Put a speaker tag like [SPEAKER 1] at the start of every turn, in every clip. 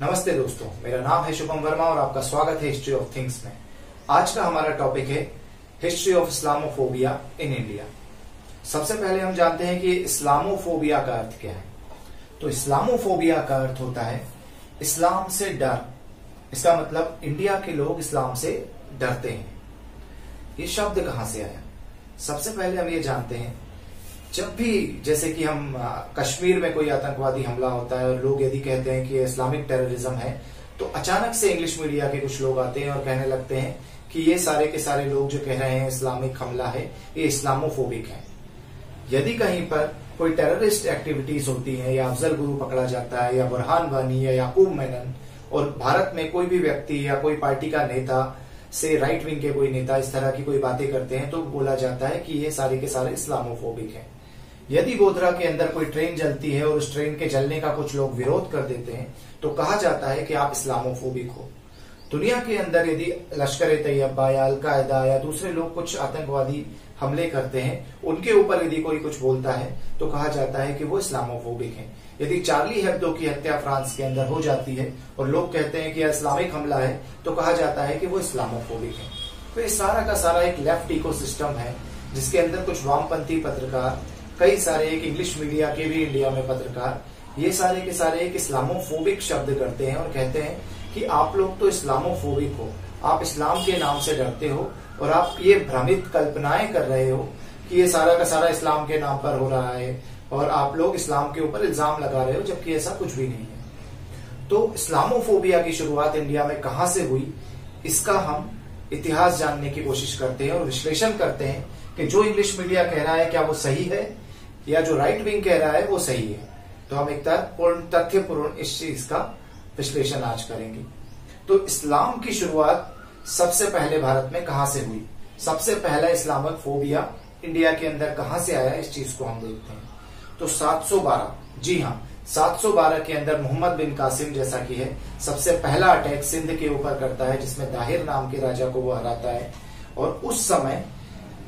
[SPEAKER 1] नमस्ते दोस्तों, मेरा नाम है शुभम वर्मा और आपका स्वागत है हिस्ट्री ऑफ थिंग्स में। आज का हमारा टॉपिक है history of Islamophobia in India. सबसे पहले हम जानते हैं कि इस्लामोफोबिया का अर्थ क्या है। तो इस्लामोफोबिया का अर्थ होता है इस्लाम से डर। इसका मतलब इंडिया के लोग इस्लाम से डरते हैं। ये शब्द कहां से आया? सबसे पहले हम ये जानते हैं, जब भी जैसे कि हम कश्मीर में कोई आतंकवादी हमला होता है और लोग यदि कहते हैं कि इस्लामिक टेररिज्म है, तो अचानक से इंग्लिश मीडिया के कुछ लोग आते हैं और कहने लगते हैं कि ये सारे के सारे लोग जो कह रहे हैं इस्लामिक हमला है, ये इस्लामोफोबिक है। यदि कहीं पर कोई टेररिस्ट एक्टिविटीज होती है या अफजल गुरु पकड़ा जाता है या बुरहान वानी या याकूब मेनन, और भारत में कोई भी व्यक्ति या कोई पार्टी का नेता से राइट विंग के कोई नेता इस तरह की कोई बातें करते हैं, तो बोला जाता है कि ये सारे के सारे इस्लामोफोबिक हैं। यदि गोधरा के अंदर कोई ट्रेन जलती है और उस ट्रेन के जलने का कुछ लोग विरोध कर देते हैं, तो कहा जाता है कि आप इस्लामोफोबिक हो। दुनिया के अंदर यदि लश्कर-ए-तैयबा या अल-कायदा या दूसरे लोग कुछ आतंकवादी हमले करते हैं, उनके ऊपर यदि कोई कुछ बोलता है तो कहा जाता है कि वो इस्लामोफोबिक है। यदि चार्ली हेब्दो की हत्या फ्रांस के अंदर हो जाती है और लोग कहते हैं कि यह इस्लामिक हमला है, तो कहा जाता है कि वो इस्लामोफोबिक है। तो ये सारा का सारा एक लेफ्ट इकोसिस्टम है, जिसके अंदर कुछ वामपंथी पत्रकार, कई सारे एक इंग्लिश मीडिया के भी इंडिया में पत्रकार, ये सारे के सारे एक इस्लामोफोबिक शब्द करते हैं और कहते हैं कि आप लोग तो इस्लामोफोबिक हो, आप इस्लाम के नाम से डरते हो और आप ये भ्रमित कल्पनाएं कर रहे हो कि ये सारा का सारा इस्लाम के नाम पर हो रहा है और आप लोग इस्लाम के ऊपर इल्जाम लगा रहे हो, जबकि ऐसा कुछ भी नहीं है। तो इस्लामोफोबिया की शुरुआत इंडिया में कहां से हुई, इसका हम इतिहास जानने की कोशिश करते हैं और विश्लेषण करते हैं कि जो इंग्लिश मीडिया कह रहा है क्या वो सही है या जो राइट विंग कह रहा है वो सही है। तो हम एक तथ्यपूर्ण इस चीज का विश्लेषण आज करेंगे। तो इस्लाम की शुरुआत सबसे पहले भारत में कहां से हुई, सबसे पहला इस्लामिक फोबिया इंडिया के अंदर कहां से आया, इस चीज को हम देखते हैं। तो 712, जी हाँ, 712 के अंदर मोहम्मद बिन कासिम जैसा कि है, सबसे पहला अटैक सिंध के ऊपर करता है, जिसमें दाहिर नाम के राजा को वो हराता है। और उस समय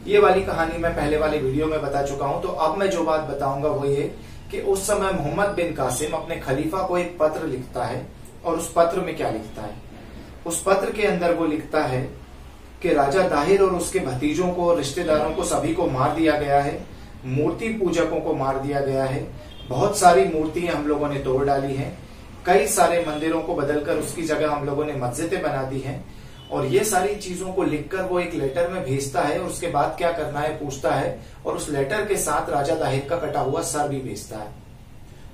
[SPEAKER 1] ये वाली कहानी मैं पहले वाली वीडियो में बता चुका हूं, तो अब मैं जो बात बताऊंगा वो ये कि उस समय मोहम्मद बिन कासिम अपने खलीफा को एक पत्र लिखता है। और उस पत्र में क्या लिखता है? उस पत्र के अंदर वो लिखता है कि राजा दाहिर और उसके भतीजों को, रिश्तेदारों को, सभी को मार दिया गया है, मूर्ति पूजकों को मार दिया गया है, बहुत सारी मूर्तियां हम लोगों ने तोड़ डाली हैं, कई सारे मंदिरों को बदलकर उसकी जगह हम लोगों ने मस्जिदें बना दी हैं। और ये सारी चीजों को लिखकर वो एक लेटर में भेजता है और उसके बाद क्या करना है पूछता है, और उस लेटर के साथ राजा दाहिर का कटा हुआ सर भी भेजता है।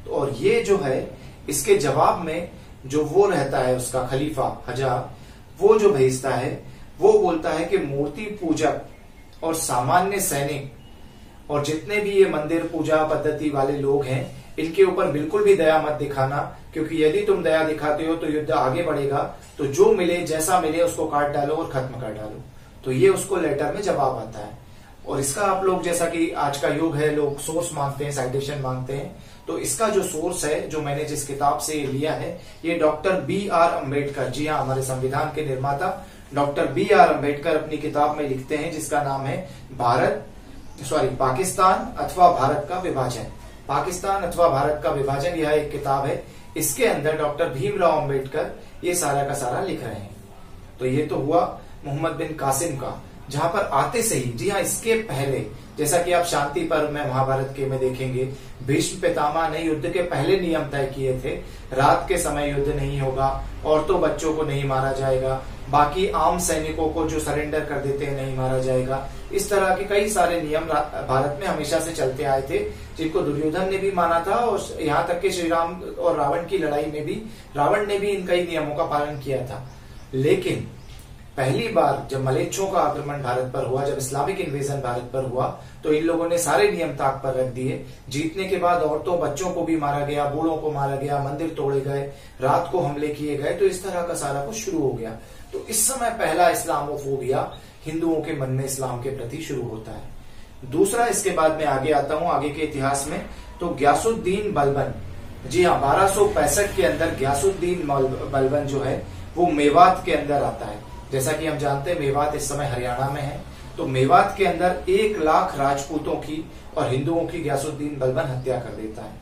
[SPEAKER 1] तो और ये जो है, इसके जवाब में जो वो रहता है उसका खलीफा हजाब, वो जो भेजता है वो बोलता है कि मूर्ति पूजक और सामान्य सैनिक और जितने भी ये मंदिर पूजा पद्धति वाले लोग हैं, इनके ऊपर बिल्कुल भी दया मत दिखाना, क्योंकि यदि तुम दया दिखाते हो तो युद्ध आगे बढ़ेगा, तो जो मिले जैसा मिले उसको काट डालो और खत्म कर डालो। तो ये उसको लेटर में जवाब आता है। और इसका आप लोग, जैसा कि आज का युग है, लोग सोर्स मांगते हैं, साइटेशन मांगते हैं, तो इसका जो सोर्स है, जो मैंने जिस किताब से लिया है, ये डॉक्टर B.R. अम्बेडकर, जी हाँ, हमारे संविधान के निर्माता डॉक्टर B.R. अम्बेडकर अपनी किताब में लिखते हैं, जिसका नाम है पाकिस्तान अथवा भारत का विभाजन। पाकिस्तान अथवा भारत का विभाजन, यह एक किताब है। इसके अंदर डॉक्टर भीमराव अंबेडकर ये सारा का सारा लिख रहे हैं। तो ये तो हुआ मोहम्मद बिन कासिम का, जहां पर आते से ही, जी हाँ, इसके पहले, जैसा कि आप शांति पर्व में महाभारत के में देखेंगे, भीष्म पितामह ने युद्ध के पहले नियम तय किए थे। रात के समय युद्ध नहीं होगा, औरतों बच्चों को नहीं मारा जाएगा, बाकी आम सैनिकों को जो सरेंडर कर देते हैं नहीं मारा जाएगा। इस तरह के कई सारे नियम भारत में हमेशा से चलते आए थे, जिनको दुर्योधन ने भी माना था। और यहाँ तक कि श्री राम और रावण की लड़ाई में भी रावण ने भी इन कई नियमों का पालन किया था। लेकिन पहली बार जब मलेच्छों का आक्रमण भारत पर हुआ, जब इस्लामिक इन्वेजन भारत पर हुआ, तो इन लोगों ने सारे नियम ताक पर रख दिए। जीतने के बाद औरतों बच्चों को भी मारा गया, बूढ़ों को मारा गया, मंदिर तोड़े गए, रात को हमले किए गए। तो इस तरह का सारा कुछ शुरू हो गया। तो इस समय पहला इस्लामोफोबिया हिंदुओं के मन में इस्लाम के प्रति शुरू होता है। दूसरा, इसके बाद में आगे आता हूं, आगे के इतिहास में, तो ग्यासुद्दीन बलबन, जी हाँ, 1265 के अंदर ग्यासुद्दीन बलबन जो है वो मेवात के अंदर आता है। जैसा कि हम जानते हैं मेवात इस समय हरियाणा में है। तो मेवात के अंदर 1 लाख राजपूतों की और हिंदुओं की ग्यासुद्दीन बलबन हत्या कर देता है।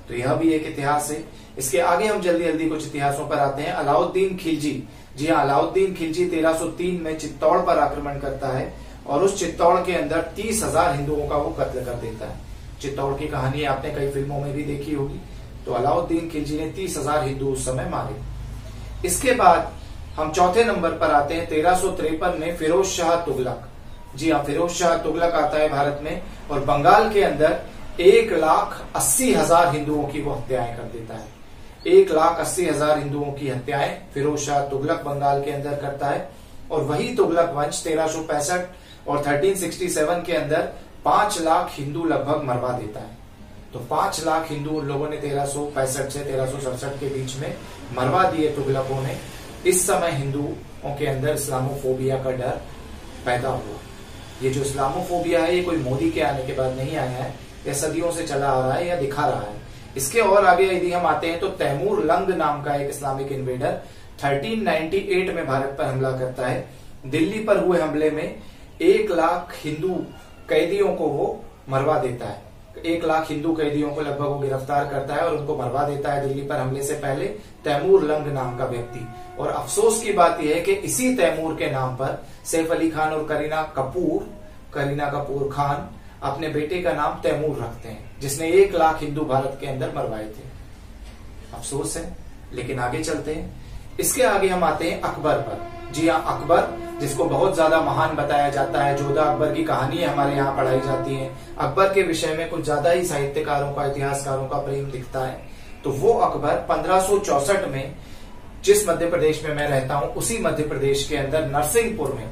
[SPEAKER 1] तो यह भी एक इतिहास है। इसके आगे हम जल्दी जल्दी कुछ इतिहासों पर आते हैं। अलाउद्दीन खिलजी, जी हाँ, अलाउद्दीन खिलजी 1303 में चित्तौड़ पर आक्रमण करता है और उस चित्तौड़ के अंदर 30,000 हिंदुओं का वो कत्ल कर देता है। चित्तौड़ की कहानी आपने कई फिल्मों में भी देखी होगी। तो अलाउद्दीन खिलजी ने 30,000 हिंदू उस समय मारे। इसके बाद हम चौथे नंबर पर आते हैं 1353 में फिरोज शाह तुगलक। जी हाँ, फिरोज शाह तुगलक आता है भारत में और बंगाल के अंदर 1,80,000 हिंदुओं की वो हत्याएं कर देता है। 1,80,000 हिंदुओं की हत्याएं फिरोज शाह तुगलक बंगाल के अंदर करता है। और वही तुगलक वंश 1365 और 1367 के अंदर 5 लाख हिंदू लगभग मरवा देता है। तो 5 लाख हिंदू उन लोगों ने 1365 से 1367 के बीच में मरवा दिए तुगलकों ने। इस समय हिंदुओं के अंदर इस्लामोफोबिया का डर पैदा हुआ। ये जो इस्लामोफोबिया है, ये कोई मोदी के आने के बाद नहीं आया है, यह सदियों से चला आ रहा है या दिखा रहा है। इसके और आगे यदि हम आते हैं तो तैमूर लंग नाम का एक इस्लामिक इन्वेडर 1398 में भारत पर हमला करता है। दिल्ली पर हुए हमले में 1 लाख हिंदू कैदियों को वो मरवा देता है। 1 लाख हिंदू कैदियों को लगभग वो गिरफ्तार करता है और उनको मरवा देता है दिल्ली पर हमले से पहले तैमूर लंग नाम का व्यक्ति। और अफसोस की बात यह है कि इसी तैमूर के नाम पर सैफ अली खान और करीना कपूर खान अपने बेटे का नाम तैमूर रखते हैं, जिसने 1 लाख हिंदू भारत के अंदर मरवाए थे। अफसोस है, लेकिन आगे चलते हैं। इसके आगे हम आते हैं अकबर पर। जी हाँ, अकबर, जिसको बहुत ज्यादा महान बताया जाता है, जोधा अकबर की कहानी हमारे यहाँ पढ़ाई जाती है। अकबर के विषय में कुछ ज्यादा ही साहित्यकारों का, इतिहासकारों का प्रेम दिखता है। तो वो अकबर 1564 में, जिस मध्य प्रदेश में मैं रहता हूँ उसी मध्य प्रदेश के अंदर नरसिंहपुर में,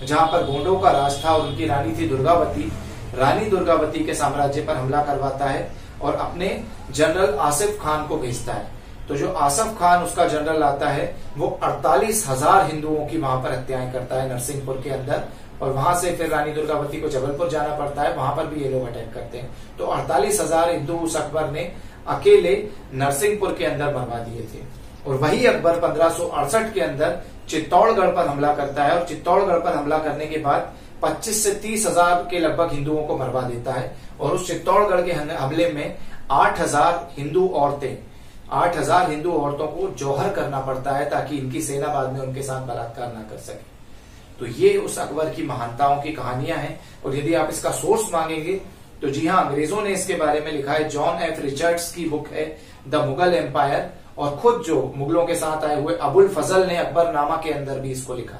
[SPEAKER 1] जहां पर गोंडों का राज था और उनकी रानी थी दुर्गावती, रानी दुर्गावती के साम्राज्य पर हमला करवाता है और अपने जनरल आसिफ खान को भेजता है। तो जो आसिफ खान उसका जनरल आता है, वो 48,000 हिंदुओं की वहां पर हत्याएं करता है नरसिंहपुर के अंदर। और वहां से फिर रानी दुर्गावती को जबलपुर जाना पड़ता है, वहां पर भी ये लोग अटैक करते हैं। तो 48,000 हिंदू उस अकबर ने अकेले नरसिंहपुर के अंदर मरवा दिए थे। और वही अकबर 1568 के अंदर चित्तौड़गढ़ पर हमला करता है और चित्तौड़गढ़ पर हमला करने के बाद 25 से 30,000 के लगभग हिंदुओं को मरवा देता है। और उस चित्तौड़गढ़ के हमले में 8,000 हिंदू औरतों को जौहर करना पड़ता है ताकि इनकी सेना बाद में उनके साथ बलात्कार ना कर सके। तो ये उस अकबर की महानताओं की कहानियां हैं। और यदि आप इसका सोर्स मांगेंगे तो जी हाँ, अंग्रेजों ने इसके बारे में लिखा है। जॉन एफ रिचर्ड्स की बुक है द मुगल एम्पायर, और खुद जो मुगलों के साथ आए हुए अबुल फजल ने अकबरनामा के अंदर भी इसको लिखा।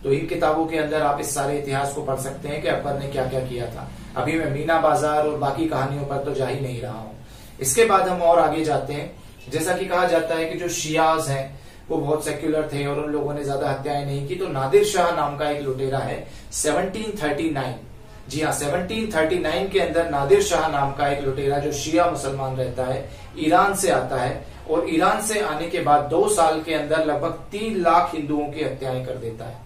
[SPEAKER 1] तो इन किताबों के अंदर आप इस सारे इतिहास को पढ़ सकते हैं कि अकबर ने क्या क्या किया था। अभी मैं मीना बाजार और बाकी कहानियों पर तो जा ही नहीं रहा हूं। इसके बाद हम और आगे जाते हैं। जैसा कि कहा जाता है कि जो शियाज हैं वो बहुत सेक्युलर थे और उन लोगों ने ज्यादा हत्याएं नहीं की। तो नादिर शाह नाम का एक लुटेरा है 1739, जी हाँ 1739 के अंदर नादिर शाह नाम का एक लुटेरा जो शिया मुसलमान रहता है, ईरान से आता है। और ईरान से आने के बाद 2 साल के अंदर लगभग 3 लाख हिंदुओं की हत्याएं कर देता है।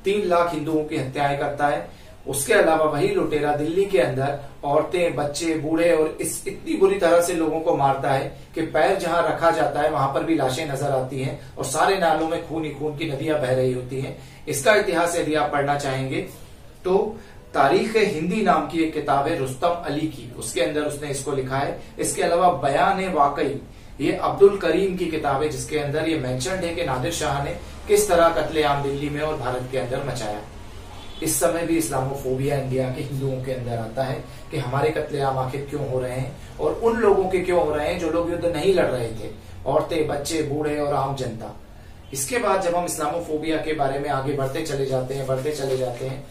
[SPEAKER 1] 3 लाख हिंदुओं की हत्याएं करता है। उसके अलावा वही लुटेरा दिल्ली के अंदर औरतें, बच्चे, बूढ़े और इतनी बुरी तरह से लोगों को मारता है कि पैर जहां रखा जाता है वहां पर भी लाशें नजर आती हैं और सारे नालों में खून ही खून की नदियां बह रही होती हैं। इसका इतिहास यदि आप पढ़ना चाहेंगे तो तारीख हिंदी नाम की एक किताब है रुस्तम अली की, उसके अंदर उसने इसको लिखा है। इसके अलावा बयान वाकई, ये अब्दुल करीम की किताब है जिसके अंदर ये मेंशन्ड है कि नादिर शाह ने किस तरह कत्लेआम दिल्ली में और भारत के अंदर मचाया। इस समय भी इस्लामोफोबिया इंडिया के हिंदुओं के अंदर आता है कि हमारे कत्लेआम आखिर क्यों हो रहे हैं और उन लोगों के क्यों हो रहे हैं जो लोग युद्ध नहीं लड़ रहे थे, औरतें, बच्चे, बूढ़े और आम जनता। इसके बाद जब हम इस्लामोफोबिया के बारे में आगे बढ़ते चले जाते हैं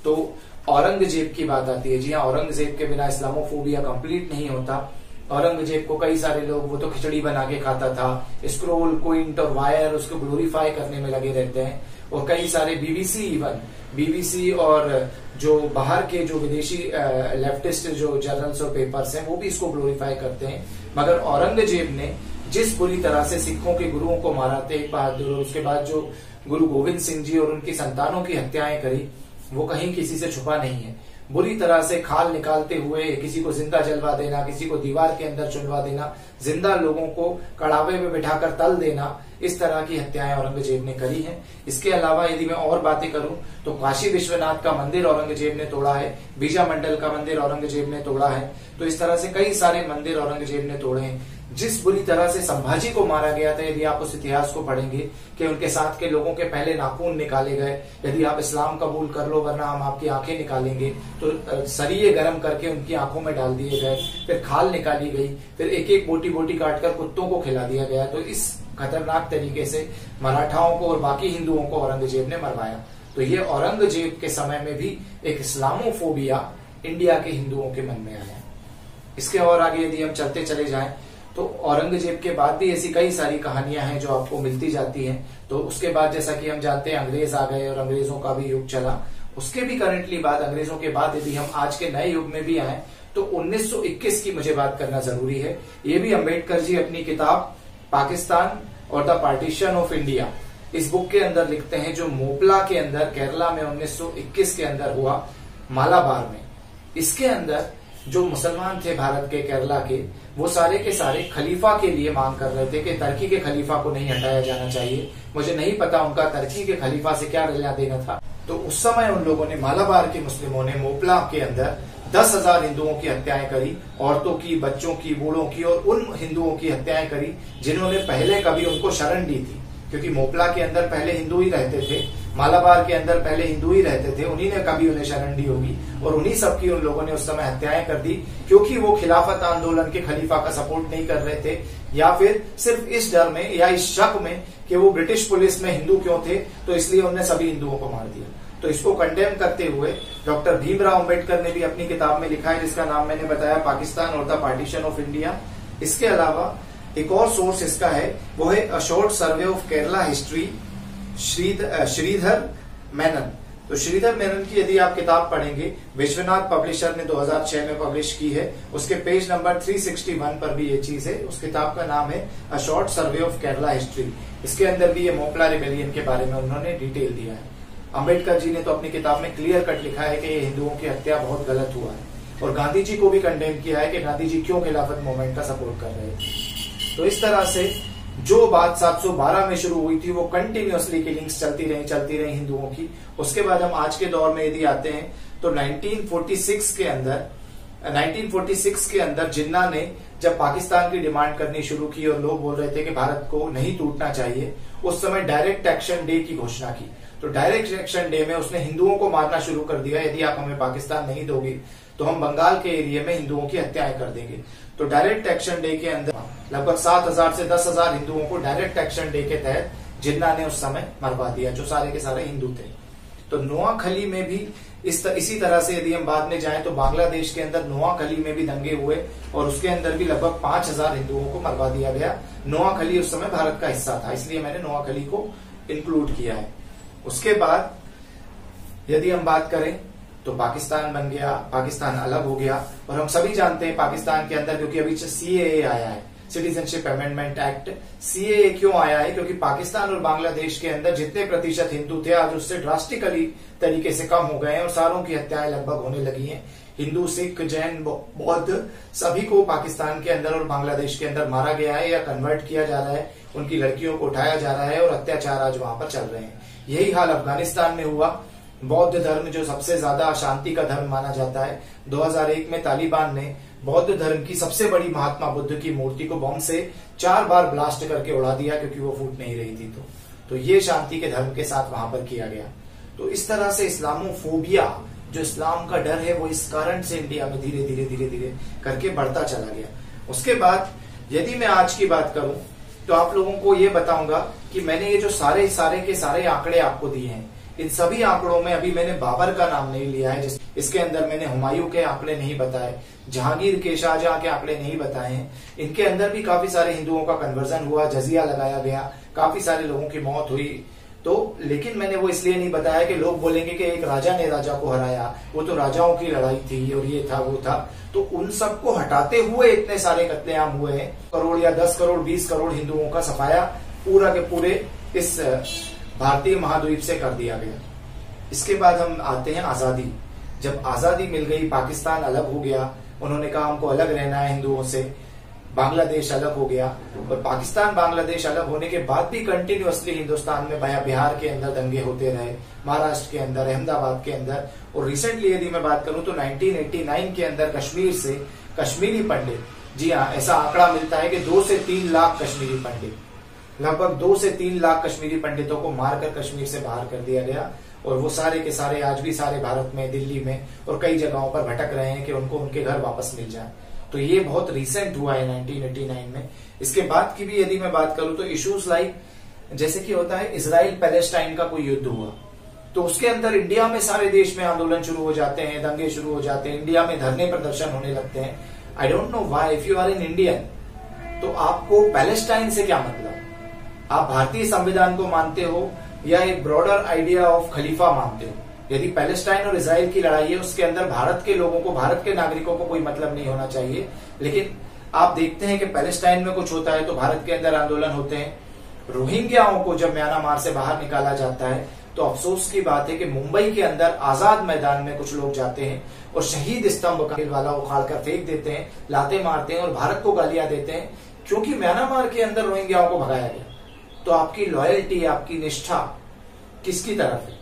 [SPEAKER 1] तो औरंगजेब की बात आती है। जी हाँ, औरंगजेब के बिना इस्लामोफोबिया कंप्लीट नहीं होता। औरंगजेब को कई सारे लोग, वो तो खिचड़ी बना के खाता था, स्क्रोल, क्विंट और वायर उसको ग्लोरीफाई करने में लगे रहते हैं। और कई सारे बीबीसी और जो बाहर के जो विदेशी लेफ्टिस्ट जो जर्नल्स और पेपर्स हैं वो भी इसको ग्लोरीफाई करते हैं। मगर औरंगजेब ने जिस बुरी तरह से सिखों के गुरुओं को मारा, तेग बहादुर और उसके बाद जो गुरु गोविंद सिंह जी और उनकी संतानों की हत्याएं करी, वो कहीं किसी से छुपा नहीं है। बुरी तरह से खाल निकालते हुए किसी को जिंदा जलवा देना, किसी को दीवार के अंदर चुनवा देना, जिंदा लोगों को कड़ावे में बिठाकर तल देना, इस तरह की हत्याएं औरंगजेब ने करी हैं। इसके अलावा यदि मैं और बातें करूं तो काशी विश्वनाथ का मंदिर औरंगजेब ने तोड़ा है, बीजा मंडल का मंदिर औरंगजेब ने तोड़ा है। तो इस तरह से कई सारे मंदिर औरंगजेब ने तोड़े हैं। जिस बुरी तरह से संभाजी को मारा गया था, यदि आप उस इतिहास को पढ़ेंगे कि उनके साथ के लोगों के पहले नाखून निकाले गए, यदि आप इस्लाम कबूल कर लो वरना हम आपकी आंखें निकालेंगे, तो सरिये गर्म करके उनकी आंखों में डाल दिए गए, फिर खाल निकाली गई, फिर एक एक बोटी बोटी काटकर कुत्तों को खिला दिया गया। तो इस खतरनाक तरीके से मराठाओं को और बाकी हिंदुओं को औरंगजेब ने मरवाया। तो ये औरंगजेब के समय में भी एक इस्लामोफोबिया इंडिया के हिंदुओं के मन में आया। इसके और आगे यदि हम चलते चले जाएं तो औरंगजेब के बाद भी ऐसी कई सारी कहानियां हैं जो आपको मिलती जाती हैं। तो उसके बाद जैसा कि हम जानते हैं अंग्रेज आ गए और अंग्रेजों का भी युग चला। उसके भी करंटली बाद अंग्रेजों के बाद यदि हम आज के नए युग में भी आए तो 1921 की मुझे बात करना जरूरी है। ये भी अम्बेडकर जी अपनी किताब पाकिस्तान और द पार्टीशन ऑफ इंडिया इस बुक के अंदर लिखते हैं, जो मोपला के अंदर केरला में 1921 के अंदर हुआ, मालाबार में। इसके अंदर जो मुसलमान थे भारत के, केरला के, वो सारे के सारे खलीफा के लिए मांग कर रहे थे कि टर्की के खलीफा को नहीं हटाया जाना चाहिए। मुझे नहीं पता उनका टर्की के खलीफा से क्या लेना देना था। तो उस समय उन लोगों ने, मालाबार के मुस्लिमों ने मोपला के अंदर 10,000 हिंदुओं की हत्याएं करी, औरतों की, बच्चों की, बूढ़ों की, और उन हिंदुओं की हत्याएं करी जिन्होंने पहले कभी उनको शरण दी थी। क्योंकि मोपला के अंदर पहले हिंदू ही रहते थे, मालाबार के अंदर पहले हिंदू ही रहते थे, उन्हीं ने कभी उन्हें शरण दी होगी और उन्हीं सब की उन लोगों ने उस समय हत्याएं कर दी, क्योंकि वो खिलाफत आंदोलन के खलीफा का सपोर्ट नहीं कर रहे थे, या फिर सिर्फ इस डर में या इस शक में कि वो ब्रिटिश पुलिस में हिंदू क्यों थे, तो इसलिए उन्होंने सभी हिंदुओं को मार दिया। तो इसको कंडेम करते हुए डॉक्टर भीमराव अंबेडकर ने भी अपनी किताब में लिखा है, जिसका नाम मैंने बताया पाकिस्तान और द पार्टीशन ऑफ इंडिया। इसके अलावा एक और सोर्स इसका है, वो है a short survey of Kerala history, Sreedhara Menon. तो श्रीधर मेनन की यदि आप किताब पढ़ेंगे, विश्वनाथ पब्लिशर ने 2006 में पब्लिश की है, उसके पेज नंबर 361 पर भी ये चीज है। उस किताब का नाम है a short survey of Kerala history. इसके अंदर भी ये मोपला रिबेलियन के बारे में उन्होंने डिटेल दिया है। अंबेडकर जी ने तो अपनी किताब में क्लियर कट लिखा है कि ये हिंदुओं की हत्या बहुत गलत हुआ है, और गांधी जी को भी कंडेम किया है कि गांधी जी क्यों खिलाफत मूवमेंट का सपोर्ट कर रहे थे। तो इस तरह से जो बात 712 में शुरू हुई थी वो कंटिन्यूअसली किलिंग्स चलती रही हिंदुओं की। उसके बाद हम आज के दौर में यदि आते हैं तो 1946 के अंदर जिन्ना ने जब पाकिस्तान की डिमांड करनी शुरू की और लोग बोल रहे थे कि भारत को नहीं टूटना चाहिए, उस समय डायरेक्ट एक्शन डे की घोषणा की। तो डायरेक्ट एक्शन डे में उसने हिंदुओं को मारना शुरू कर दिया, यदि आप हमें पाकिस्तान नहीं दोगे तो हम बंगाल के एरिया में हिंदुओं की हत्याएं कर देंगे। तो डायरेक्ट एक्शन डे के अंदर लगभग 7,000 से 10,000 हिंदुओं को डायरेक्ट एक्शन डे के तहत जिन्ना ने उस समय मरवा दिया, जो सारे के सारे हिंदू थे। तो नोआखली में भी इसी तरह से यदि हम बाद में जाएं तो बांग्लादेश के अंदर नोआखली में भी दंगे हुए और उसके अंदर भी लगभग 5,000 हिंदुओं को मरवा दिया गया। नोआखली उस समय भारत का हिस्सा था, इसलिए मैंने नोआखली को इंक्लूड किया है। उसके बाद यदि हम बात करें तो पाकिस्तान बन गया, पाकिस्तान अलग हो गया। और हम सभी जानते हैं पाकिस्तान के अंदर, क्योंकि अभी सीएए आया है, सिटीजनशिप अमेंडमेंट एक्ट। सीएए क्यों आया है? क्योंकि पाकिस्तान और बांग्लादेश के अंदर जितने प्रतिशत हिंदू थे आज उससे ड्रास्टिकली तरीके से कम हो गए हैं और सारों की हत्याएं लगभग होने लगी हैं। हिंदू, सिख, जैन, बौद्ध सभी को पाकिस्तान के अंदर और बांग्लादेश के अंदर मारा गया है या कन्वर्ट किया जा रहा है, उनकी लड़कियों को उठाया जा रहा है और अत्याचार आज वहां पर चल रहे हैं। यही हाल अफगानिस्तान में हुआ। बौद्ध धर्म जो सबसे ज्यादा शांति का धर्म माना जाता है, 2001 में तालिबान ने बौद्ध धर्म की सबसे बड़ी महात्मा बुद्ध की मूर्ति को बम से 4 बार ब्लास्ट करके उड़ा दिया, क्योंकि वो फूट नहीं रही थी। तो ये शांति के धर्म के साथ वहां पर किया गया। तो इस तरह से इस्लामोफोबिया, जो इस्लाम का डर है, वो इस कारण से इंडिया में धीरे धीरे करके बढ़ता चला गया। उसके बाद यदि मैं आज की बात करूं तो आप लोगों को ये बताऊंगा कि मैंने ये जो सारे के सारे आंकड़े आपको दिए हैं, इन सभी आंकड़ों में अभी मैंने बाबर का नाम नहीं लिया है, इसके अंदर मैंने हुमायूं के आंकड़े नहीं बताए, जहांगीर के, शाहजहां के आंकड़े नहीं बताए हैं। इनके अंदर भी काफी सारे हिंदुओं का कन्वर्जन हुआ, जजिया लगाया गया, काफी सारे लोगों की मौत हुई। तो लेकिन मैंने वो इसलिए नहीं बताया कि लोग बोलेंगे कि एक राजा ने राजा को हराया, वो तो राजाओं की लड़ाई थी और ये था वो था। तो उन सबको हटाते हुए इतने सारे कत्लेआम हुए हैं। करोड़ या 10 करोड़ 20 करोड़ हिंदुओं का सफाया पूरा के पूरे इस भारतीय महाद्वीप से कर दिया गया। इसके बाद हम आते हैं आजादी। जब आजादी मिल गई, पाकिस्तान अलग हो गया, उन्होंने कहा हमको अलग रहना है हिंदुओं से, बांग्लादेश अलग हो गया, और पाकिस्तान बांग्लादेश अलग होने के बाद भी कंटिन्यूअसली हिंदुस्तान में बिहार के अंदर दंगे होते रहे, महाराष्ट्र के अंदर, अहमदाबाद के अंदर, और रिसेंटली यदि मैं बात करूं तो 1989 के अंदर कश्मीर से कश्मीरी पंडित, जी हाँ, ऐसा आंकड़ा मिलता है कि 2 से 3 लाख कश्मीरी पंडित, लगभग 2 से 3 लाख कश्मीरी पंडितों को मारकर कश्मीर से बाहर कर दिया गया, और वो सारे के सारे आज भी सारे भारत में, दिल्ली में और कई जगहों पर भटक रहे हैं कि उनको उनके घर वापस मिल जाए। तो ये बहुत रिसेंट हुआ है 1989 में। इसके बाद की भी यदि मैं बात करूं तो इश्यूज लाइक, जैसे कि होता है इजराइल पैलेस्टाइन का कोई युद्ध हुआ तो उसके अंदर इंडिया में सारे देश में आंदोलन शुरू हो जाते हैं, दंगे शुरू हो जाते हैं, इंडिया में धरने प्रदर्शन होने लगते हैं। I don't know why, if you are in Indian तो आपको पैलेस्टाइन से क्या मतलब? आप भारतीय संविधान को मानते हो या एक ब्रॉडर आइडिया ऑफ खलीफा मानते हो? यदि पैलेस्टाइन और इजराइल की लड़ाई है उसके अंदर भारत के लोगों को, भारत के नागरिकों को कोई मतलब नहीं होना चाहिए, लेकिन आप देखते हैं कि पैलेस्टाइन में कुछ होता है तो भारत के अंदर आंदोलन होते हैं। रोहिंग्याओं को जब म्यांमार से बाहर निकाला जाता है तो अफसोस की बात है कि मुंबई के अंदर आजाद मैदान में कुछ लोग जाते हैं और शहीद स्तंभ वाला उखाड़ कर फेंक देते हैं, लाते मारते हैं और भारत को गालियां देते हैं क्योंकि म्यांमार के अंदर रोहिंग्याओं को भगाया गया। तो आपकी लॉयल्टी, आपकी निष्ठा किसकी तरफ है?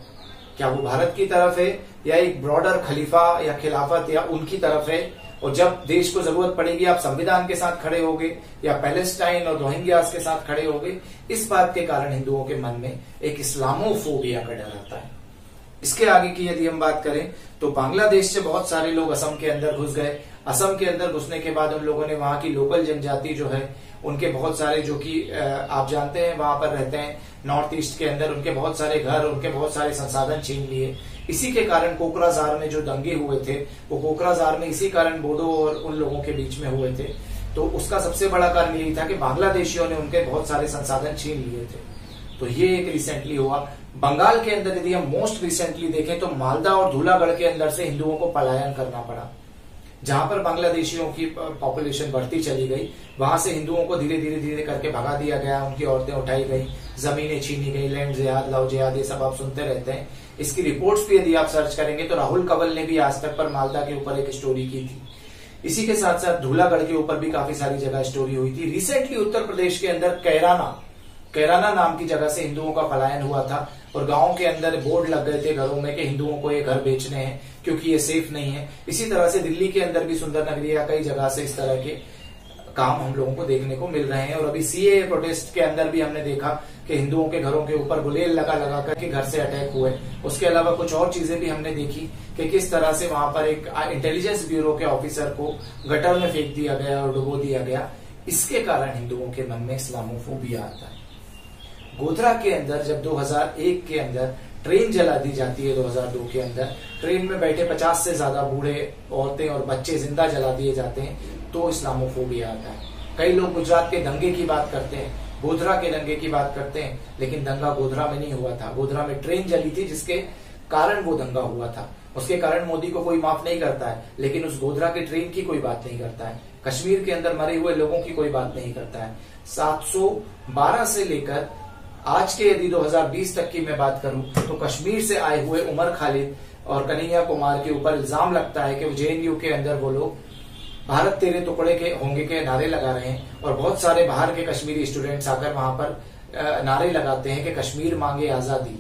[SPEAKER 1] क्या वो भारत की तरफ है या एक ब्रॉडर खलीफा या खिलाफत या उनकी तरफ है? और जब देश को जरूरत पड़ेगी आप संविधान के साथ खड़े होगे या पैलेस्टाइन और रोहिंग्यास के साथ खड़े होगे? इस बात के कारण हिंदुओं के मन में एक इस्लामोफोबिया का डर आता है। इसके आगे की यदि हम बात करें तो बांग्लादेश से बहुत सारे लोग असम के अंदर घुस गए। असम के अंदर घुसने के बाद उन लोगों ने वहां की लोकल जनजाति जो है उनके बहुत सारे, जो कि आप जानते हैं वहां पर रहते हैं नॉर्थ ईस्ट के अंदर, उनके बहुत सारे घर, उनके बहुत सारे संसाधन छीन लिए। इसी के कारण कोकराझार में जो दंगे हुए थे वो कोकराझार में इसी कारण बोडो और उन लोगों के बीच में हुए थे। तो उसका सबसे बड़ा कारण यही था कि बांग्लादेशियों ने उनके बहुत सारे संसाधन छीन लिए थे। तो ये एक रिसेंटली हुआ। बंगाल के अंदर यदि हम मोस्ट रिसेंटली देखें तो मालदा और धूलागढ़ के अंदर से हिंदुओं को पलायन करना पड़ा। जहां पर बांग्लादेशियों की पॉपुलेशन बढ़ती चली गई वहां से हिंदुओं को धीरे धीरे धीरे करके भगा दिया गया, उनकी औरतें उठाई गई, जमीनें छीनी गई, लैंड जिहाद, लव जिहाद, ये सब आप सुनते रहते हैं। इसकी रिपोर्ट्स भी यदि आप सर्च करेंगे तो राहुल कंवल ने भी आज तक पर मालदा के ऊपर एक स्टोरी की थी। इसी के साथ साथ धूलागढ़ के ऊपर भी काफी सारी जगह स्टोरी हुई थी। रिसेंटली उत्तर प्रदेश के अंदर कैराना नाम की जगह से हिंदुओं का पलायन हुआ था और गांव के अंदर बोर्ड लग गए थे घरों में कि हिंदुओं को ये घर बेचने हैं क्योंकि ये सेफ नहीं है। इसी तरह से दिल्ली के अंदर भी सुंदर नगरी या कई जगह से इस तरह के काम हम लोगों को देखने को मिल रहे हैं। और अभी सीएए प्रोटेस्ट के अंदर भी हमने देखा कि हिंदुओं के घरों के ऊपर गुलेल लगा करके घर से अटैक हुए। उसके अलावा कुछ और चीजें भी हमने देखी कि किस तरह से वहां पर एक इंटेलिजेंस ब्यूरो के ऑफिसर को गटर में फेंक दिया गया और डुबो दिया गया। इसके कारण हिंदुओं के मन में इस्लामोफोबिया आता है। गोधरा के अंदर जब 2001 के अंदर ट्रेन जला दी जाती है, 2002 के अंदर ट्रेन में बैठे 50 से ज्यादा बूढ़े, औरतें और बच्चे जिंदा जला दिए जाते हैं, तो इस्लामोफोबिया आता है। कई लोग गुजरात के दंगे की बात करते हैं, गोधरा के दंगे की बात करते हैं, लेकिन दंगा गोधरा में नहीं हुआ था। गोधरा में ट्रेन जली थी जिसके कारण वो दंगा हुआ था। उसके कारण मोदी को कोई माफ नहीं करता है, लेकिन उस गोधरा के ट्रेन की कोई बात नहीं करता है। कश्मीर के अंदर मरे हुए लोगों की कोई बात नहीं करता है। 712 से लेकर आज के यदि 2020 तक की मैं बात करूं तो कश्मीर से आए हुए उमर खालिद और कन्हैया कुमार के ऊपर इल्जाम लगता है कि वो जेएनयू के अंदर वो लोग भारत तेरे टुकड़े के होंगे के नारे लगा रहे हैं और बहुत सारे बाहर के कश्मीरी स्टूडेंट्स आकर वहां पर नारे लगाते हैं कि कश्मीर मांगे आजादी,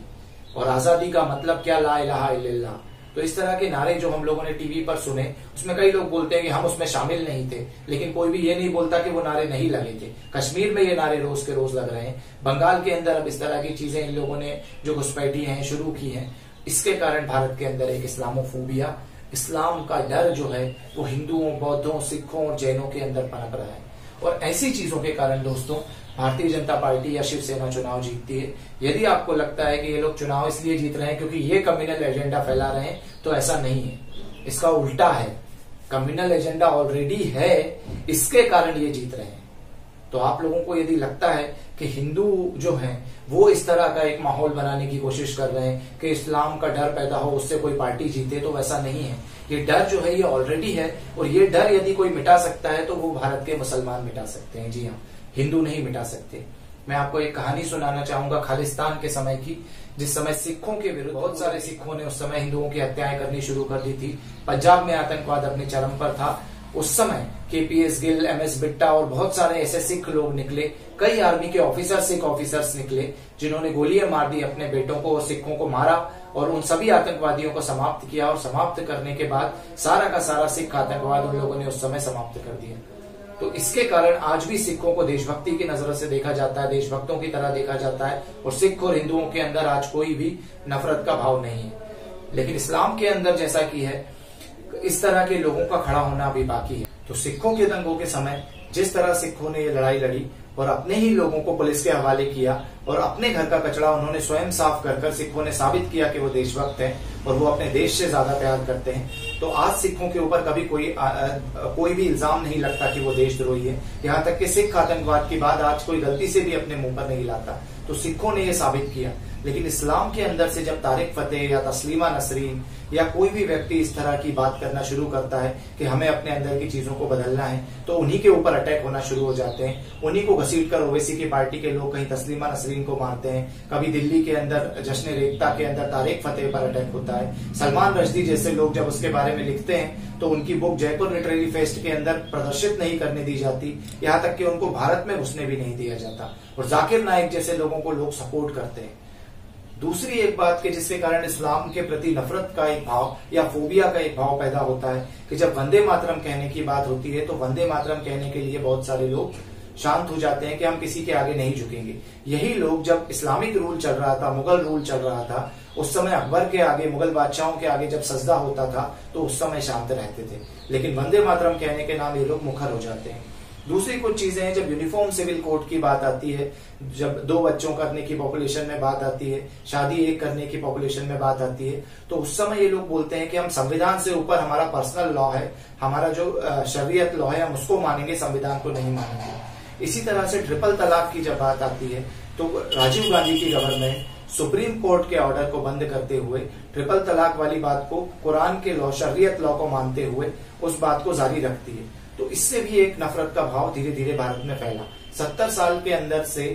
[SPEAKER 1] और आजादी का मतलब क्या, ला इलाहा इल्लल्लाह। तो इस तरह के नारे जो हम लोगों ने टीवी पर सुने, उसमें कई लोग बोलते हैं कि हम उसमें शामिल नहीं थे, लेकिन कोई भी ये नहीं बोलता कि वो नारे नहीं लगे थे। कश्मीर में ये नारे रोज के रोज लग रहे हैं। बंगाल के अंदर अब इस तरह की चीजें इन लोगों ने जो घुसपैठी हैं शुरू की हैं, इसके कारण भारत के अंदर एक इस्लामोफोबिया, इस्लाम का डर जो है वो हिंदुओं, बौद्धों, सिखों और जैनों के अंदर पनप रहा है। और ऐसी चीजों के कारण दोस्तों भारतीय जनता पार्टी या शिवसेना चुनाव जीतती है। यदि आपको लगता है कि ये लोग चुनाव इसलिए जीत रहे हैं क्योंकि ये कम्युनल एजेंडा फैला रहे हैं, तो ऐसा नहीं है, इसका उल्टा है। कम्युनल एजेंडा ऑलरेडी है, इसके कारण ये जीत रहे हैं। तो आप लोगों को यदि लगता है कि हिंदू जो हैं वो इस तरह का एक माहौल बनाने की कोशिश कर रहे हैं कि इस्लाम का डर पैदा हो, उससे कोई पार्टी जीते, तो वैसा नहीं है। ये डर जो है ये ऑलरेडी है, और ये डर यदि कोई मिटा सकता है तो वो भारत के मुसलमान मिटा सकते हैं। जी हाँ, हिंदू नहीं मिटा सकते। मैं आपको एक कहानी सुनाना चाहूंगा खालिस्तान के समय की, जिस समय सिखों के विरुद्ध बहुत सारे सिखों ने उस समय हिंदुओं की हत्याएं करनी शुरू कर दी थी। पंजाब में आतंकवाद अपने चरम पर था। उस समय केपीएस गिल, एमएस बिट्टा और बहुत सारे ऐसे सिख लोग निकले, कई आर्मी के ऑफिसर, सिख ऑफिसर्स निकले, जिन्होंने गोलियां मार दी, अपने बेटों को और सिखों को मारा और उन सभी आतंकवादियों को समाप्त किया। और समाप्त करने के बाद सारा का सारा सिख आतंकवाद उन लोगों ने उस समय समाप्त कर दिया। तो इसके कारण आज भी सिखों को देशभक्ति की नजर से देखा जाता है, देशभक्तों की तरह देखा जाता है, और सिख और हिंदुओं के अंदर आज कोई भी नफरत का भाव नहीं है। लेकिन इस्लाम के अंदर जैसा कि है, इस तरह के लोगों का खड़ा होना अभी बाकी है। तो सिखों के दंगों के समय जिस तरह सिखों ने ये लड़ाई लड़ी और अपने ही लोगों को पुलिस के हवाले किया और अपने घर का कचरा उन्होंने स्वयं साफ कर सिखों ने साबित किया कि वो देशभक्त हैं और वो अपने देश से ज्यादा प्यार करते हैं। तो आज सिखों के ऊपर कभी कोई भी इल्जाम नहीं लगता कि वो देशद्रोही है। यहाँ तक कि सिख आतंकवाद की बात आज कोई गलती से भी अपने मुंह पर नहीं लाता। तो सिखों ने ये साबित किया। लेकिन इस्लाम के अंदर से जब तारिक फतेह या तस्लीमा नसरीन या कोई भी व्यक्ति इस तरह की बात करना शुरू करता है कि हमें अपने अंदर की चीजों को बदलना है, तो उन्हीं के ऊपर अटैक होना शुरू हो जाते हैं। उन्हीं को घसीटकर ओवैसी की पार्टी के लोग कहीं तस्लीमा नसरीन को मारते हैं, कभी दिल्ली के अंदर जश्न रेख्ता के अंदर तारिक फतेह पर अटैक होता है। सलमान रश्दी जैसे लोग जब उसके बारे में लिखते हैं तो उनकी बुक जयपुर लिटरेरी फेस्ट के अंदर प्रदर्शित नहीं करने दी जाती, यहाँ तक कि उनको भारत में घुसने भी नहीं दिया जाता। और जाकिर नाइक जैसे लोगों को लोग सपोर्ट करते हैं। दूसरी एक बात के जिसके कारण इस्लाम के प्रति नफरत का एक भाव या फोबिया का एक भाव पैदा होता है कि जब वंदे मातरम कहने की बात होती है तो वंदे मातरम कहने के लिए बहुत सारे लोग शांत हो जाते हैं कि हम किसी के आगे नहीं झुकेंगे। यही लोग जब इस्लामिक रूल चल रहा था, मुगल रूल चल रहा था, उस समय अकबर के आगे, मुगल बादशाहों के आगे जब सजदा होता था तो उस समय शांत रहते थे। लेकिन वंदे मातरम कहने के नाम ये लोग मुखर हो जाते हैं। दूसरी कुछ चीजें हैं, जब यूनिफॉर्म सिविल कोड की बात आती है, जब 2 बच्चों करने की पॉपुलेशन में बात आती है, शादी 1 करने की पॉपुलेशन में बात आती है, तो उस समय ये लोग बोलते हैं कि हम संविधान से ऊपर हमारा पर्सनल लॉ है, हमारा जो शरीयत लॉ है हम उसको मानेंगे, संविधान को नहीं मानेंगे। इसी तरह से ट्रिपल तलाक की जब बात आती है तो राजीव गांधी की गवर्नमेंट सुप्रीम कोर्ट के ऑर्डर को बंद करते हुए ट्रिपल तलाक वाली बात को कुरान के लॉ, शरीयत लॉ को मानते हुए उस बात को जारी रखती है। तो इससे भी एक नफरत का भाव धीरे धीरे भारत में फैला। 70 साल के अंदर से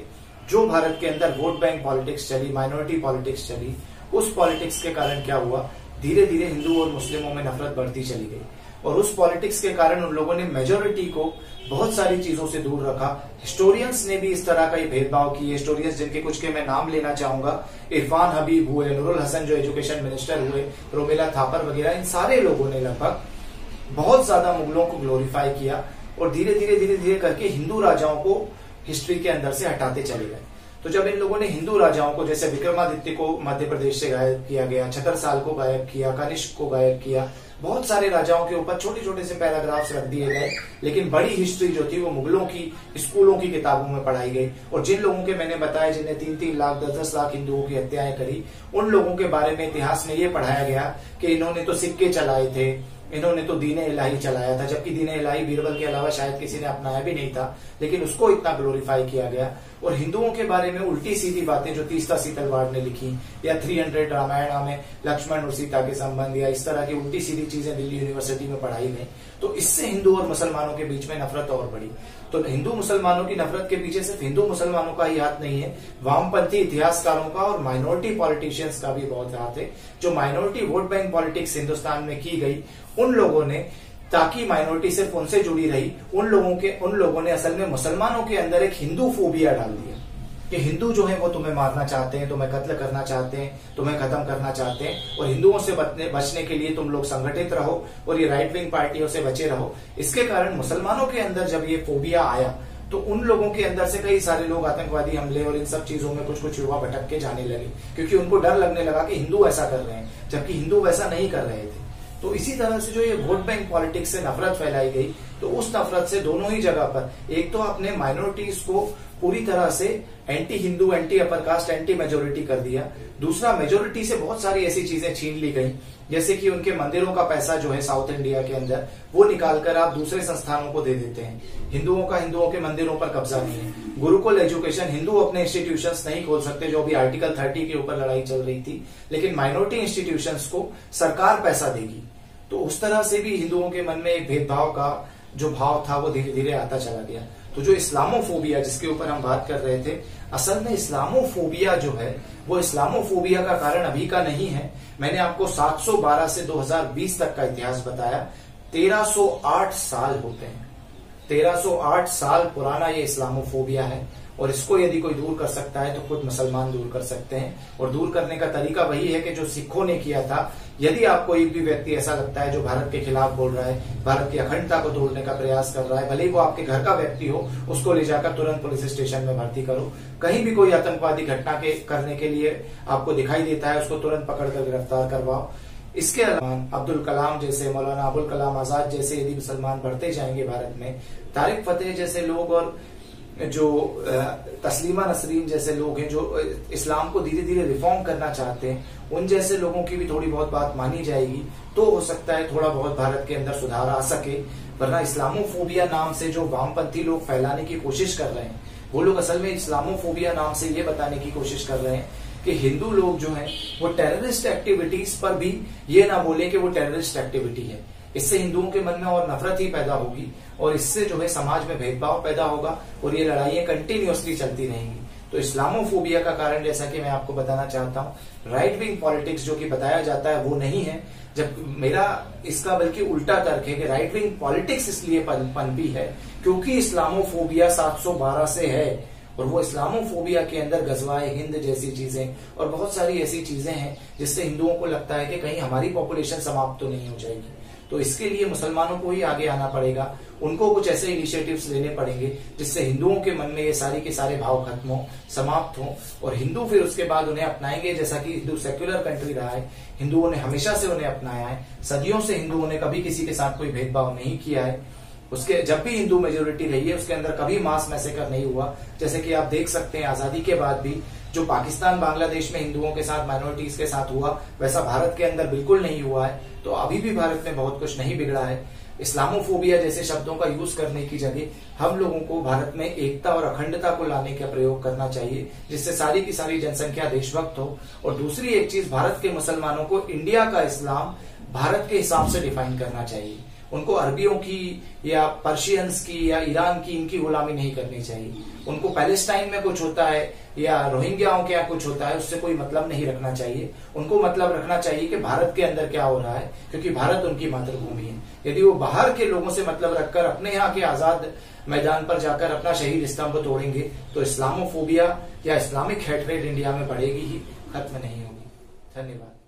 [SPEAKER 1] जो भारत के अंदर वोट बैंक पॉलिटिक्स चली, माइनॉरिटी पॉलिटिक्स चली, उस पॉलिटिक्स के कारण क्या हुआ, धीरे धीरे हिंदू और मुस्लिमों में नफरत बढ़ती चली गई। और उस पॉलिटिक्स के कारण उन लोगों ने मेजोरिटी को बहुत सारी चीजों से दूर रखा। हिस्टोरियंस ने भी इस तरह का ही भेदभाव किए। हिस्टोरियंस जिनके कुछ के मैं नाम लेना चाहूंगा, इरफान हबीब हुए, नूरुल हसन जो एजुकेशन मिनिस्टर हुए, रोमेला थापर वगैरह, इन सारे लोगों ने लगभग बहुत ज्यादा मुगलों को ग्लोरीफाई किया और धीरे धीरे करके हिंदू राजाओं को हिस्ट्री के अंदर से हटाते चले गए। तो जब इन लोगों ने हिंदू राजाओं को, जैसे विक्रमादित्य को मध्य प्रदेश से गायब किया गया, छतरसाल को गायब किया, कनिष्क को गायब किया, बहुत सारे राजाओं के ऊपर छोटे छोटे से पैराग्राफ्स रख दिए गए, लेकिन बड़ी हिस्ट्री जो थी वो मुगलों की स्कूलों की किताबों में पढ़ाई गई। और जिन लोगों के मैंने बताया जिन्हें 3-3 लाख 10-10 लाख हिंदुओं की हत्याएं करी, उन लोगों के बारे में इतिहास में ये पढ़ाया गया कि इन्होंने तो सिक्के चलाए थे, इन्होंने तो दीन इलाही चलाया था, जबकि दीन इलाही बीरबल के अलावा शायद किसी ने अपनाया भी नहीं था, लेकिन उसको इतना ग्लोरीफाई किया गया। और हिंदुओं के बारे में उल्टी सीधी बातें जो तीस्ता सीतलवाड़ ने लिखी, या 300 रामायण में लक्ष्मण और सीता के संबंध, या इस तरह की उल्टी सीधी चीजें दिल्ली यूनिवर्सिटी में पढ़ाई गई, तो इससे हिंदू और मुसलमानों के बीच में नफरत और बढ़ी। तो हिंदू मुसलमानों की नफरत के पीछे सिर्फ हिंदू मुसलमानों का ही हाथ नहीं है, वामपंथी इतिहासकारों का और माइनॉरिटी पॉलिटिशियंस का भी बहुत हाथ है। जो minority vote bank politics Hindustan में की गई, उन लोगों ने, ताकि माइनॉरिटी सिर्फ उनसे जुड़ी रही, उन लोगों ने असल में मुसलमानों के अंदर एक हिंदू फोबिया डाल दिया कि हिंदू जो है वो तुम्हें मारना चाहते हैं, तुम्हें कत्ल करना चाहते हैं, तुम्हें खत्म करना चाहते हैं, और हिंदुओं से बचने के लिए तुम लोग संगठित रहो और ये राइट विंग पार्टियों से बचे रहो। इसके कारण मुसलमानों के अंदर जब ये फोबिया आया तो उन लोगों के अंदर से कई सारे लोग आतंकवादी हमले और इन सब चीजों में कुछ युवा भटक के जाने लगे, क्योंकि उनको डर लगने लगा कि हिंदू ऐसा कर रहे हैं, जबकि हिंदू वैसा नहीं कर रहे थे। तो इसी तरह से जो ये वोट बैंक पॉलिटिक्स से नफरत फैलाई गई, तो उस नफरत से दोनों ही जगह पर, एक तो अपने माइनॉरिटीज को पूरी तरह से anti Hindu, anti upper caste, anti majority कर दिया, दूसरा मेजोरिटी से बहुत सारी ऐसी चीजें छीन ली गई, जैसे कि उनके मंदिरों का पैसा जो है साउथ इंडिया के अंदर, वो निकालकर आप दूसरे संस्थानों को दे देते हैं। हिंदुओं के मंदिरों पर कब्जा नहीं है। गुरुकुल एजुकेशन, हिंदू अपने इंस्टीट्यूशंस नहीं खोल सकते, जो भी आर्टिकल 30 के ऊपर लड़ाई चल रही थी, लेकिन माइनॉरिटी इंस्टीट्यूशंस को सरकार पैसा देगी। तो उस तरह से भी हिंदुओं के मन में एक भेदभाव का जो भाव था वो धीरे धीरे आता चला गया। तो जो इस्लामोफोबिया जिसके ऊपर हम बात कर रहे थे, असल में इस्लामोफोबिया जो है वो इस्लामोफोबिया का कारण अभी का नहीं है। मैंने आपको 712 से 2020 तक का इतिहास बताया। 1308 साल होते हैं, 1308 साल पुराना ये इस्लामोफोबिया है। और इसको यदि कोई दूर कर सकता है तो खुद मुसलमान दूर कर सकते हैं। और दूर करने का तरीका वही है कि जो सिखों ने किया था। यदि आपको एक भी व्यक्ति ऐसा लगता है जो भारत के खिलाफ बोल रहा है, भारत की अखंडता को तोड़ने का प्रयास कर रहा है, भले ही वो आपके घर का व्यक्ति हो, उसको ले जाकर तुरंत पुलिस स्टेशन में भर्ती करो। कहीं भी कोई आतंकवादी घटना करने के लिए आपको दिखाई देता है, उसको तुरंत पकड़कर गिरफ्तार करवाओ। इसके अलावा अब्दुल कलाम जैसे, मौलाना अबुल कलाम आजाद जैसे यदि मुसलमान बढ़ते जाएंगे भारत में, तारिक फतेह जैसे लोग और जो तस्लीमा नसरीन जैसे लोग हैं जो इस्लाम को धीरे धीरे रिफॉर्म करना चाहते हैं, उन जैसे लोगों की भी थोड़ी बहुत बात मानी जाएगी तो हो सकता है थोड़ा बहुत भारत के अंदर सुधार आ सके। वरना इस्लामोफोबिया नाम से जो वामपंथी लोग फैलाने की कोशिश कर रहे हैं, वो लोग असल में इस्लामोफोबिया नाम से ये बताने की कोशिश कर रहे हैं कि हिंदू लोग जो हैं वो टेररिस्ट एक्टिविटीज पर भी ये ना बोले कि वो टेररिस्ट एक्टिविटी है। इससे हिंदुओं के मन में और नफरत ही पैदा होगी और इससे जो है समाज में भेदभाव पैदा होगा और ये लड़ाइयां कंटिन्यूअसली चलती रहेंगी। तो इस्लामोफोबिया का कारण, जैसा कि मैं आपको बताना चाहता हूं, राइट विंग पॉलिटिक्स जो कि बताया जाता है वो नहीं है। जब मेरा इसका बल्कि उल्टा तर्क है कि राइट विंग पॉलिटिक्स इसलिए पनपी है क्योंकि इस्लामोफोबिया 712 से है। और वो इस्लामोफोबिया के अंदर गजवाए हिंद जैसी चीजें और बहुत सारी ऐसी चीजें हैं जिससे हिंदुओं को लगता है कि कहीं हमारी पॉपुलेशन समाप्त तो नहीं हो जाएगी। तो इसके लिए मुसलमानों को ही आगे आना पड़ेगा, उनको कुछ ऐसे इनिशिएटिव्स लेने पड़ेंगे जिससे हिंदुओं के मन में ये सारी के सारे भाव खत्म हो, समाप्त हो और हिंदू फिर उसके बाद उन्हें अपनाएंगे। जैसा कि हिंदू सेक्युलर कंट्री रहा है, हिंदुओं ने हमेशा से उन्हें अपनाया है। सदियों से हिंदुओं ने कभी किसी के साथ कोई भेदभाव नहीं किया है। उसके जब भी हिंदू मेजोरिटी रही है उसके अंदर कभी मास मैसेकर नहीं हुआ। जैसे कि आप देख सकते हैं आजादी के बाद भी जो पाकिस्तान बांग्लादेश में हिंदुओं के साथ, माइनॉरिटीज के साथ हुआ, वैसा भारत के अंदर बिल्कुल नहीं हुआ है। तो अभी भी भारत में बहुत कुछ नहीं बिगड़ा है। इस्लामोफोबिया जैसे शब्दों का यूज करने की जगह हम लोगों को भारत में एकता और अखंडता को लाने का प्रयोग करना चाहिए, जिससे सारी की सारी जनसंख्या देशभक्त हो। और दूसरी एक चीज, भारत के मुसलमानों को इंडिया का इस्लाम भारत के हिसाब से डिफाइन करना चाहिए। उनको अरबियों की या पर्शियंस की या ईरान की इनकी गुलामी नहीं करनी चाहिए। उनको पैलेस्टाइन में कुछ होता है या रोहिंग्याओं के यहाँ कुछ होता है, उससे कोई मतलब नहीं रखना चाहिए। उनको मतलब रखना चाहिए कि भारत के अंदर क्या हो रहा है, क्योंकि भारत उनकी मातृभूमि है। यदि वो बाहर के लोगों से मतलब रखकर अपने यहाँ के आजाद मैदान पर जाकर अपना शहीद स्तंभ तोड़ेंगे तो इस्लामोफोबिया या इस्लामिक हेट्रेड इंडिया में बढ़ेगी ही, खत्म नहीं होगी। धन्यवाद।